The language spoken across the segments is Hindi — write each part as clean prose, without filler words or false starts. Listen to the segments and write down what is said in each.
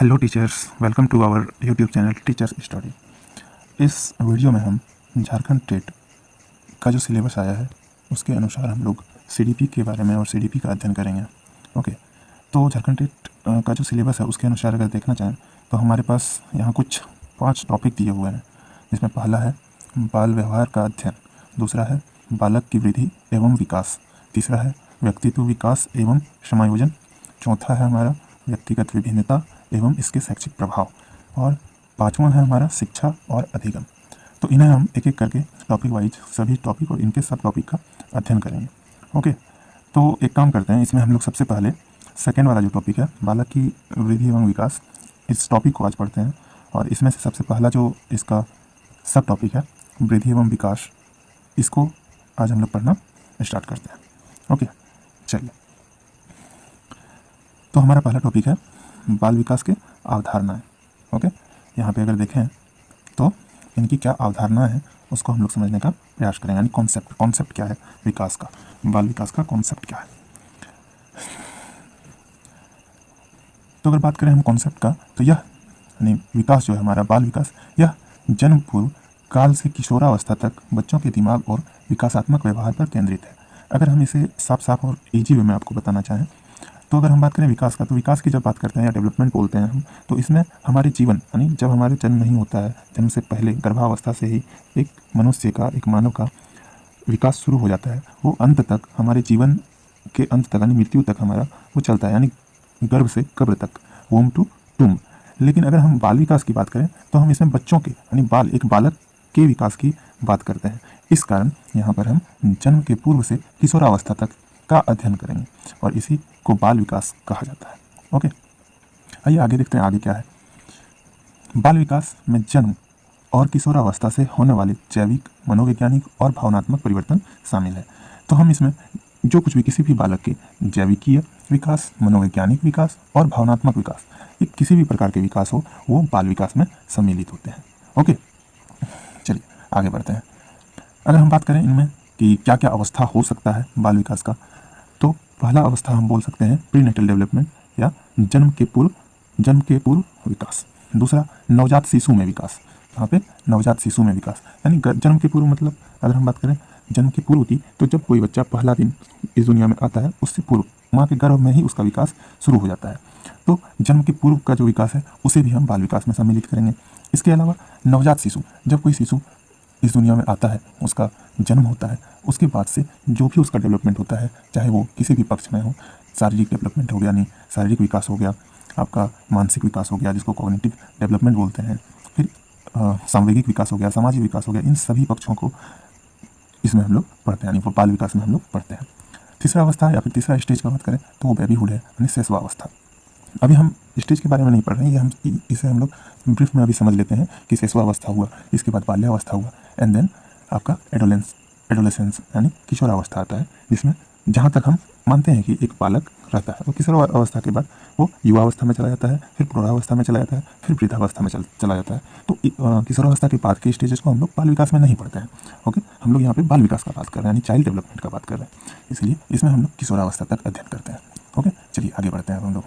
Hello teachers, welcome to our YouTube channel teachers study. इस वीडियो में हम झारखंड टेट का जो सिलेबस आया है उसके अनुसार हम लोग सीडीपी के बारे में और सीडीपी का अध्ययन करेंगे। ओके, तो झारखंड टेट का जो सिलेबस है उसके अनुसार अगर देखना चाहें तो हमारे पास यहाँ कुछ 5 टॉपिक दिए हुए हैं, जिसमें पहला है बाल व्यवहार का अध्ययन, दूसरा है बालक की वृद्धि एवं विकास, तीसरा है व्यक्तित्व विकास एवं समायोजन, चौथा है हमारा व्यक्तिगत विभिन्नता एवं इसके शैक्षिक प्रभाव, और पांचवा है हमारा शिक्षा और अधिगम। तो इन्हें हम एक एक करके टॉपिक वाइज सभी टॉपिक और इनके सब टॉपिक का अध्ययन करेंगे। ओके, तो एक काम करते हैं, इसमें हम लोग सबसे पहले सेकेंड वाला जो टॉपिक है बालक की वृद्धि एवं विकास, इस टॉपिक को आज पढ़ते हैं। और इसमें से सबसे पहला जो इसका सब टॉपिक है वृद्धि एवं विकास, इसको आज हम लोग पढ़ना स्टार्ट करते हैं। ओके, चलिए। तो हमारा पहला टॉपिक है बाल विकास के अवधारणाएं। ओके, यहाँ पे अगर देखें तो इनकी क्या अवधारणा है उसको हम लोग समझने का प्रयास करेंगे, यानी कॉन्सेप्ट क्या है विकास का, बाल विकास का कॉन्सेप्ट क्या है। तो अगर बात करें हम कॉन्सेप्ट का, तो यह यानी विकास जो है हमारा बाल विकास, यह जन्म पूर्व काल से किशोरावस्था तक बच्चों के दिमाग और विकासात्मक व्यवहार पर केंद्रित है। अगर हम इसे साफ साफ और ईजी वे में आपको बताना चाहें तो अगर हम बात करें विकास का, तो विकास की जब बात करते हैं या डेवलपमेंट बोलते हैं हम, तो इसमें हमारे जीवन यानी जब हमारे जन्म नहीं होता है, जन्म से पहले गर्भावस्था से ही एक मनुष्य का, एक मानव का विकास शुरू हो जाता है, वो अंत तक, हमारे जीवन के अंत तक यानी मृत्यु तक हमारा वो चलता है, यानी गर्भ से कब्र तक, वोम टू टूम। लेकिन अगर हम बाल विकास की बात करें तो हम इसमें बच्चों के यानी एक बालक के विकास की बात करते हैं। इस कारण यहाँ पर हम जन्म के पूर्व से किशोरावस्था तक का अध्ययन करेंगे और इसी को बाल विकास कहा जाता है। ओके, आइए आगे देखते हैं आगे क्या है। बाल विकास में जन्म और किशोरावस्था से होने वाले जैविक, मनोवैज्ञानिक और भावनात्मक परिवर्तन शामिल है। तो हम इसमें जो कुछ भी किसी भी बालक के जैविकीय विकास, मनोवैज्ञानिक विकास और भावनात्मक विकास, ये किसी भी प्रकार के विकास हो, वो बाल विकास में सम्मिलित होते हैं। ओके, चलिए आगे बढ़ते हैं। अगर हम बात करें इनमें कि क्या क्या अवस्था हो सकता है बाल विकास का, तो पहला अवस्था हम बोल सकते हैं प्रीनेटल डेवलपमेंट या जन्म के पूर्व विकास। दूसरा नवजात शिशु में विकास, यहाँ पे नवजात शिशु में विकास यानी जन्म के पूर्व, मतलब अगर हम बात करें जन्म के पूर्व की, तो जब कोई बच्चा पहला दिन इस दुनिया में आता है उससे पूर्व माँ के गर्भ में ही उसका विकास शुरू हो जाता है। तो जन्म के पूर्व का जो विकास है उसे भी हम बाल विकास में सम्मिलित करेंगे। इसके अलावा नवजात शिशु, जब कोई शिशु इस दुनिया में आता है, उसका जन्म होता है, उसके बाद से जो भी उसका डेवलपमेंट होता है, चाहे वो किसी भी पक्ष में हो, शारीरिक डेवलपमेंट हो गया, यानी शारीरिक विकास हो गया, आपका मानसिक विकास हो गया जिसको कॉग्निटिव डेवलपमेंट बोलते हैं, फिर सामवेगिक विकास हो गया, सामाजिक विकास हो गया, इन सभी पक्षों को इसमें हम लोग पढ़ते हैं, यानी वो बाल विकास में हम लोग पढ़ते हैं। तीसरा अवस्था या फिर तीसरा स्टेज का बात करें तो वो बेबीहुड है, यानी शैशवावस्था। अभी हम स्टेज के बारे में नहीं पढ़ रहे हैं, इसे हम लोग ब्रीफ में अभी समझ लेते हैं कि शैशवावस्था हुआ, इसके बाद बाल्यावस्था हुआ, एंड देन आपका एडोलेसेंस यानी किशोरावस्था आता है, जिसमें जहाँ तक हम मानते हैं कि एक बालक रहता है, तो किशोरावस्था के बाद वो युवावस्था में चला जाता है, फिर प्रौढ़ावस्था में चला जाता है, फिर वृद्धावस्था में चला जाता है। तो किशोरावस्था के बाद के स्टेजेस को हम लोग बाल विकास में नहीं पढ़ते हैं। ओके, हम लोग यहाँ पे बाल विकास का बात कर रहे हैं, यानी चाइल्ड डेवलपमेंट का बात कर रहे हैं, इसलिए इसमें हम लोग किशोरावस्था तक अध्ययन करते हैं। ओके, चलिए आगे बढ़ते हैं हम लोग।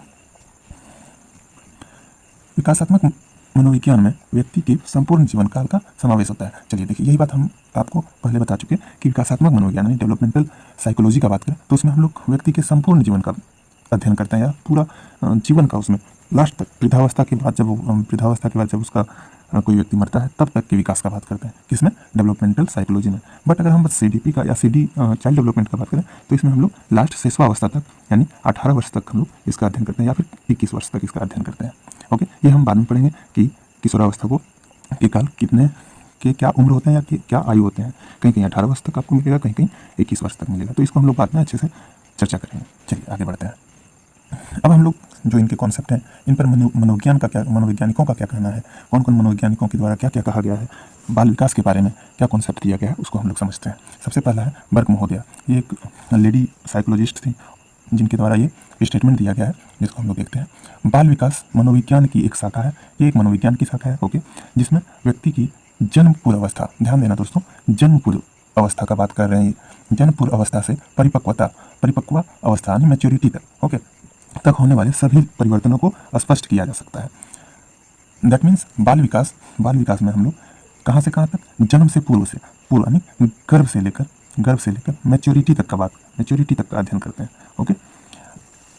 विकासात्मक मनोविज्ञान में व्यक्ति के संपूर्ण जीवन काल का समावेश होता है। चलिए देखिए, यही बात हम आपको पहले बता चुके हैं कि विकासात्मक मनोविज्ञान यानी डेवलपमेंटल साइकोलॉजी का बात करें तो उसमें हम लोग व्यक्ति के संपूर्ण जीवन का अध्ययन करते हैं, या पूरा जीवन का, उसमें लास्ट तक वृद्धावस्था के बाद जब उसका कोई व्यक्ति मरता है तब तक के विकास का बात करते हैं, किसमें, डेवलपमेंटल साइकोलॉजी में। बट अगर हम बस सीडीपी का या चाइल्ड डेवलपमेंट का बात करें तो इसमें हम लोग लास्ट शैशवावस्था तक यानी 18 वर्ष तक हम लोग इसका अध्ययन करते हैं, या फिर 21 वर्ष तक इसका अध्ययन करते हैं। ओके, ये हम बाद में पढ़ेंगे कि किशोरावस्था को के काल कितने के क्या उम्र होते हैं या क्या आयु होते हैं, कहीं कहीं 18 वर्ष तक आपको मिलेगा, कहीं कहीं 21 वर्ष तक मिलेगा, तो इसको हम लोग बाद में अच्छे से चर्चा करेंगे। चलिए आगे बढ़ते हैं। अब हम लोग जो इनके कॉन्सेप्ट हैं, इन पर मनोवैज्ञानिकों का क्या कहना है, कौन कौन मनोवैज्ञानिकों के द्वारा क्या क्या कहा गया है, बाल विकास के बारे में क्या कॉन्सेप्ट दिया गया है, उसको हम लोग समझते हैं। सबसे पहला है बर्क महोदया, ये एक लेडी साइकोलॉजिस्ट थी जिनके द्वारा ये स्टेटमेंट दिया गया है, जिसको हम लोग देखते हैं। बाल विकास मनोविज्ञान की एक शाखा है, ये एक मनोविज्ञान की शाखा है। ओके, जिसमें व्यक्ति की जन्म पूर्व अवस्था, ध्यान देना दोस्तों, जन्म पूर्व अवस्था का बात कर रहे हैं, जन्म पूर्व अवस्था से परिपक्व अवस्था यानी मैच्योरिटी तक, ओके, तक होने वाले सभी परिवर्तनों को स्पष्ट किया जा सकता है। दैट मीन्स बाल विकास में हम लोग कहाँ से कहाँ तक, जन्म से पूर्व यानी गर्भ से लेकर मैच्योरिटी तक का अध्ययन करते हैं। ओके,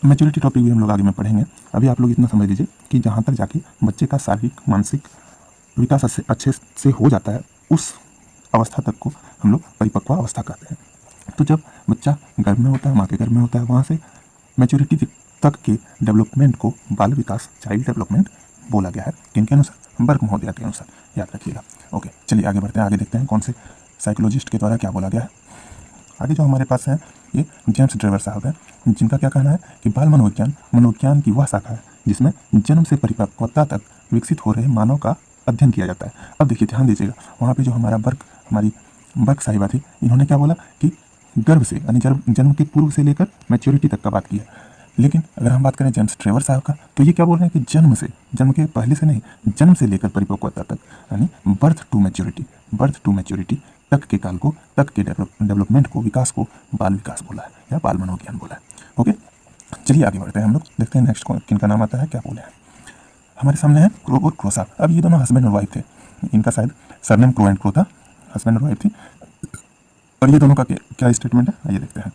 मैच्योरिटी टॉपिक भी हम लोग आगे में पढ़ेंगे। अभी आप लोग इतना समझ लीजिए कि जहाँ तक जाके बच्चे का शारीरिक मानसिक विकास अच्छे से हो जाता है, उस अवस्था तक को हम लोग परिपक्व अवस्था कहते हैं। तो जब बच्चा गर्भ में होता है, माँ के गर्भ में होता है, वहाँ से मैच्योरिटी तक के डेवलपमेंट को बाल विकास, चाइल्ड डेवलपमेंट बोला गया है। किनके अनुसार? बर्क महोदया के अनुसार, याद रखिएगा। ओके, चलिए आगे बढ़ते हैं, आगे देखते हैं कौन से साइकोलॉजिस्ट के द्वारा क्या बोला गया है। आगे जो हमारे पास है ये जेम्स ड्रेवर साहब हैं, जिनका क्या कहना है कि बाल मनोविज्ञान की वह शाखा है जिसमें जन्म से परिपक्वता तक विकसित हो रहे मानव का अध्ययन किया जाता है। अब देखिए, ध्यान दीजिएगा, वहाँ पे जो हमारी बर्क साहिबा थी, इन्होंने क्या बोला कि गर्भ से यानी जन्म के पूर्व से लेकर मैच्योरिटी तक का बात की है। लेकिन अगर हम बात करें जेम्स ट्रेवर साहब का, तो ये क्या बोल रहे हैं कि जन्म के पहले से नहीं, जन्म से लेकर परिपक्वता तक यानी बर्थ टू मैच्योरिटी तक के काल को, तक के डेवलपमेंट को, विकास को बाल विकास बोला है या बाल मनोविज्ञान बोला है। ओके, चलिए आगे बढ़ते हैं, हम लोग देखते हैं नेक्स्ट किनका नाम आता है, क्या बोले हैं। हमारे सामने है क्रो और क्रो साहब। अब ये दोनों हस्बैंड और वाइफ थे, इनका शायद सरनेम क्रो एंड क्रो था, हस्बैंड और वाइफ थी। और ये दोनों का क्या स्टेटमेंट है, आइए देखते हैं।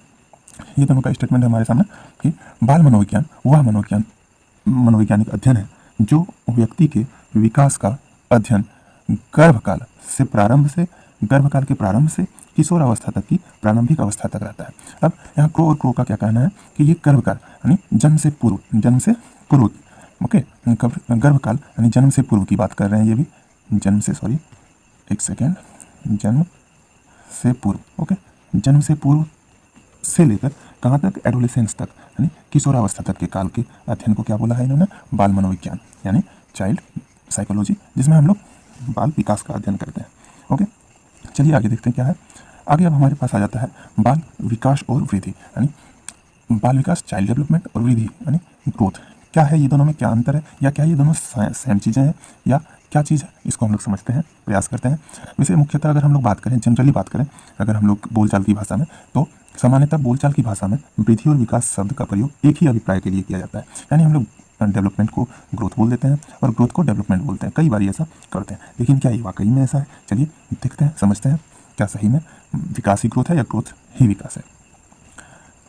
ये दोनों का स्टेटमेंट है हमारे सामने कि बाल मनोविज्ञान वह मनोवैज्ञानिक अध्ययन है जो व्यक्ति के विकास का अध्ययन गर्भकाल के प्रारंभ से किशोर अवस्था तक की प्रारंभिक अवस्था तक रहता है। अब यहाँ क्रो और क्रो का क्या कहना है कि ये गर्भकाल यानी जन्म से पूर्व ओके, गर्भकाल यानी जन्म से पूर्व की बात कर रहे हैं। ये भी जन्म से पूर्व से लेकर कहाँ तक, एडोलेसेंस तक यानी किशोरावस्था तक के काल के अध्ययन को क्या बोला है इन्होंने, बाल मनोविज्ञान यानी चाइल्ड साइकोलॉजी, जिसमें हम लोग बाल विकास का अध्ययन करते हैं। ओके, चलिए आगे देखते हैं क्या है। आगे अब हमारे पास आ जाता है बाल विकास और वृद्धि, यानी बाल विकास चाइल्ड डेवलपमेंट और वृद्धि यानी ग्रोथ। क्या है ये दोनों में, क्या अंतर है, या क्या ये दोनों सेम चीज़ें हैं या क्या चीज़ है, इसको हम लोग समझते हैं, प्रयास करते हैं। वैसे मुख्यतः अगर हम लोग बात करें, जनरली बात करें, अगर हम लोग बोलचाल की भाषा में, तो सामान्यतः बोलचाल की भाषा में वृद्धि और विकास शब्द का प्रयोग एक ही अभिप्राय के लिए किया जाता है। यानी हम लोग डेवलपमेंट को ग्रोथ बोल देते हैं और ग्रोथ को डेवलपमेंट बोलते हैं, कई बार ऐसा करते हैं। लेकिन क्या ये वाकई में ऐसा है? चलिए देखते हैं, समझते हैं, क्या सही में विकास ही ग्रोथ है या ग्रोथ ही विकास है।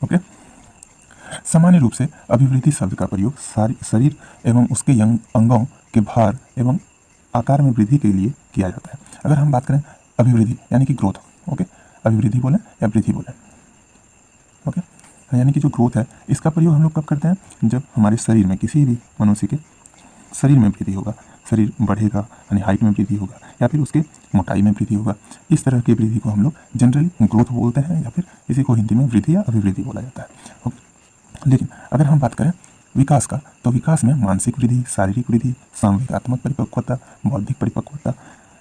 ओके, सामान्य रूप से अभिवृद्धि शब्द का प्रयोग शरीर एवं उसके अंगों के भार एवं आकार में वृद्धि के लिए किया जाता है। अगर हम बात करें अभिवृद्धि यानी कि ग्रोथ, ओके, अभिवृद्धि बोले या वृद्धि बोले, ओके, यानी कि जो ग्रोथ है, इसका प्रयोग हम लोग कब करते हैं, जब हमारे शरीर में, किसी भी मनुष्य के शरीर में वृद्धि होगा, शरीर बढ़ेगा यानी हाइट में वृद्धि होगा, या फिर उसके मोटाई में वृद्धि होगा। इस तरह की वृद्धि को हम लोग जनरली ग्रोथ बोलते हैं, या फिर इसी को हिंदी में वृद्धि या अभिवृद्धि बोला जाता है। ओके, लेकिन अगर हम बात करें विकास का, तो विकास में मानसिक वृद्धि, शारीरिक वृद्धि, संवेगात्मक परिपक्वता, बौद्धिक परिपक्वता,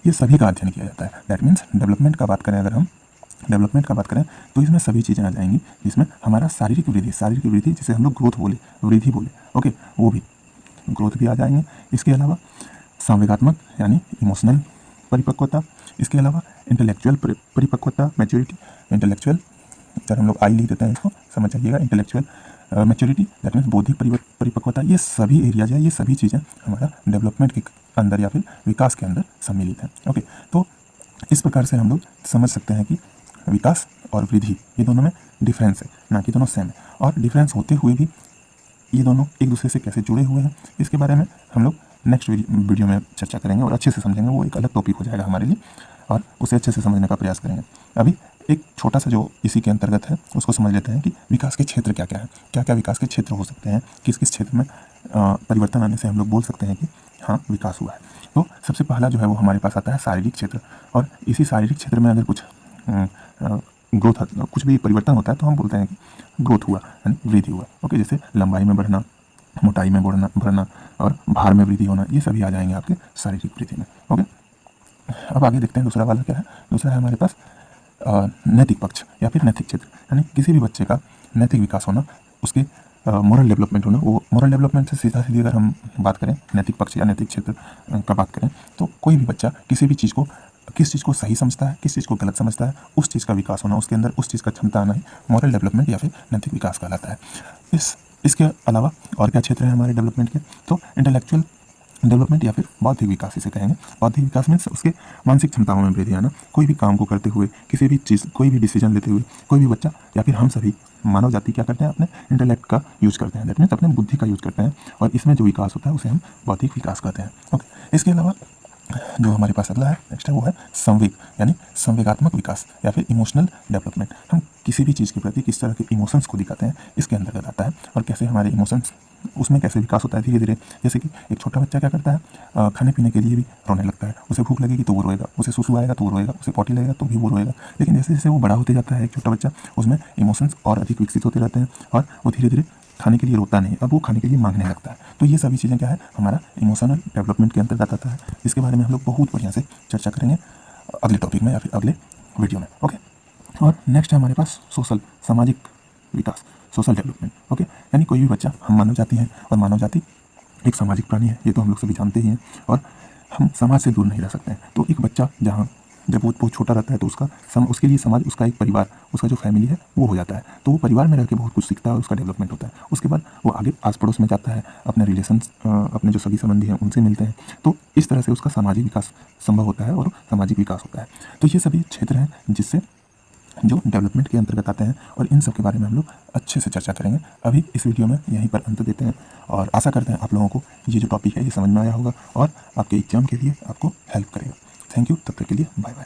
ये सभी का अध्ययन किया जाता है। दैट मीन्स डेवलपमेंट का बात करें, अगर हम डेवलपमेंट का बात करें तो इसमें सभी चीज़ें आ जाएंगी, जिसमें हमारा शारीरिक वृद्धि जिसे हम लोग ग्रोथ बोले, वृद्धि बोले, ओके, वो भी ग्रोथ भी आ जाएंगे। इसके अलावा संवेगात्मक यानी इमोशनल परिपक्वता, इसके अलावा इंटेलेक्चुअल परिपक्वता, मैच्योरिटी, इंटेलेक्चुअल, अगर हम लोग आई लिख देते हैं इसको, समझ जाइएगा, इंटेलेक्चुअल मैच्योरिटी, दैट मीन्स बौद्धिक परिपक्वता, ये सभी एरियाज है, ये सभी चीज़ें हमारा डेवलपमेंट के अंदर या फिर विकास के अंदर सम्मिलित हैं। ओके, तो इस प्रकार से हम लोग समझ सकते हैं कि विकास और वृद्धि ये दोनों में डिफरेंस है, ना कि दोनों सेम है। और डिफरेंस होते हुए भी ये दोनों एक दूसरे से कैसे जुड़े हुए हैं, इसके बारे में हम लोग नेक्स्ट वीडियो में चर्चा करेंगे और अच्छे से समझेंगे। वो एक अलग टॉपिक हो जाएगा हमारे लिए और उसे अच्छे से समझने का प्रयास करेंगे। अभी एक छोटा सा जो इसी के अंतर्गत है उसको समझ लेते हैं कि विकास के क्षेत्र क्या क्या है, क्या क्या विकास के क्षेत्र हो सकते हैं, किस किस क्षेत्र में परिवर्तन आने से हम लोग बोल सकते हैं कि हाँ विकास हुआ है। तो सबसे पहला जो है वो हमारे पास आता है शारीरिक क्षेत्र, और इसी शारीरिक क्षेत्र में अगर कुछ ग्रोथ, कुछ भी परिवर्तन होता है तो हम बोलते हैं कि ग्रोथ हुआ यानी वृद्धि हुआ। ओके, जैसे लंबाई में बढ़ना, मोटाई में बढ़ना और भार में वृद्धि होना, ये सभी आ जाएंगे आपके शारीरिक वृद्धि में। ओके, अब आगे देखते हैं दूसरा वाला क्या है। दूसरा है हमारे पास नैतिक पक्ष या फिर नैतिक क्षेत्र, यानी किसी भी बच्चे का नैतिक विकास होना, उसके मोरल डेवलपमेंट होना। वो मोरल डेवलपमेंट से सीधा सीधी अगर हम बात करें नैतिक पक्ष या नैतिक क्षेत्र का बात करें, तो कोई भी बच्चा किसी भी चीज़ को, किस चीज़ को सही समझता है, किस चीज़ को गलत समझता है, उस चीज़ का विकास होना, उसके अंदर उस चीज़ का क्षमता आना ही मॉरल डेवलपमेंट या फिर नैतिक विकास कहलाता है। इसके अलावा और क्या क्षेत्र है हमारे डेवलपमेंट के, तो इंटेलेक्चुअल डेवलपमेंट या फिर बौद्धिक विकास इसे कहेंगे। बौद्धिक विकास में उसके मानसिक क्षमताओं में वृद्धि आना। कोई भी काम को करते हुए, किसी भी चीज़, कोई भी डिसीजन लेते हुए कोई भी बच्चा या फिर हम सभी मानव जाति क्या करते हैं, अपने इंटेलेक्ट का यूज़ करते हैं, दैट मीन्स अपने बुद्धि का यूज़ करते हैं, और इसमें जो विकास होता है उसे हम बौद्धिक विकास कहते हैं। ओके, इसके अलावा जो हमारे पास अगला है, नेक्स्ट है, वो है संवेग, यानी संवेगात्मक विकास या फिर इमोशनल डेवलपमेंट। हम किसी भी चीज़ के प्रति किस तरह के इमोशंस को दिखाते हैं, इसके अंतर्गत आता है, और कैसे हमारे इमोशंस, उसमें कैसे विकास होता है धीरे धीरे। जैसे कि एक छोटा बच्चा क्या करता है, खाने पीने के लिए भी रोने लगता है, उसे भूख लगेगी तो वो रोएगा, उसे सुसु आएगा तो वो रोएगा, उसे पॉटी लगेगा तो भी वो रोएगा। लेकिन जैसे जैसे वो बड़ा होते जाता है एक छोटा बच्चा, उसमें इमोशंस और अधिक विकसित होते रहते हैं, और वो धीरे धीरे खाने के लिए रोता नहीं, अब वो खाने के लिए मांगने लगता है। तो ये सभी चीज़ें क्या है, हमारा इमोशनल डेवलपमेंट के अंतर्गत आता है, जिसके बारे में हम लोग बहुत बढ़िया से चर्चा करेंगे अगले टॉपिक में या फिर अगले वीडियो में। ओके, और नेक्स्ट है हमारे पास सोशल, सामाजिक विकास, सोशल डेवलपमेंट। ओके, यानी कोई भी बच्चा, हम मानव जाति हैं और मानव जाति एक सामाजिक प्राणी है, ये तो हम लोग सभी जानते ही हैं, और हम समाज से दूर नहीं रह सकते हैं। तो एक बच्चा जब वो बहुत छोटा रहता है तो उसके लिए समाज, उसका एक परिवार, उसका जो फैमिली है वो हो जाता है, तो वो परिवार में रह के बहुत कुछ सीखता है और उसका डेवलपमेंट होता है। उसके बाद वो आगे आस पड़ोस में जाता है, अपने रिलेशंस, अपने जो सगी संबंधी हैं उनसे मिलते हैं, तो इस तरह से उसका सामाजिक विकास संभव होता है और सामाजिक विकास होता है। तो ये सभी क्षेत्र हैं जिससे जो डेवलपमेंट के अंतर्गत आते हैं, और इन सब के बारे में हम लोग अच्छे से चर्चा करेंगे। अभी इस वीडियो में यहीं पर अंत देते हैं, और आशा करते हैं आप लोगों को ये जो टॉपिक है ये समझ में आया होगा और आपके एग्जाम के लिए आपको हेल्प करेगा। थैंक यू, तब तक के लिए बाय बाय।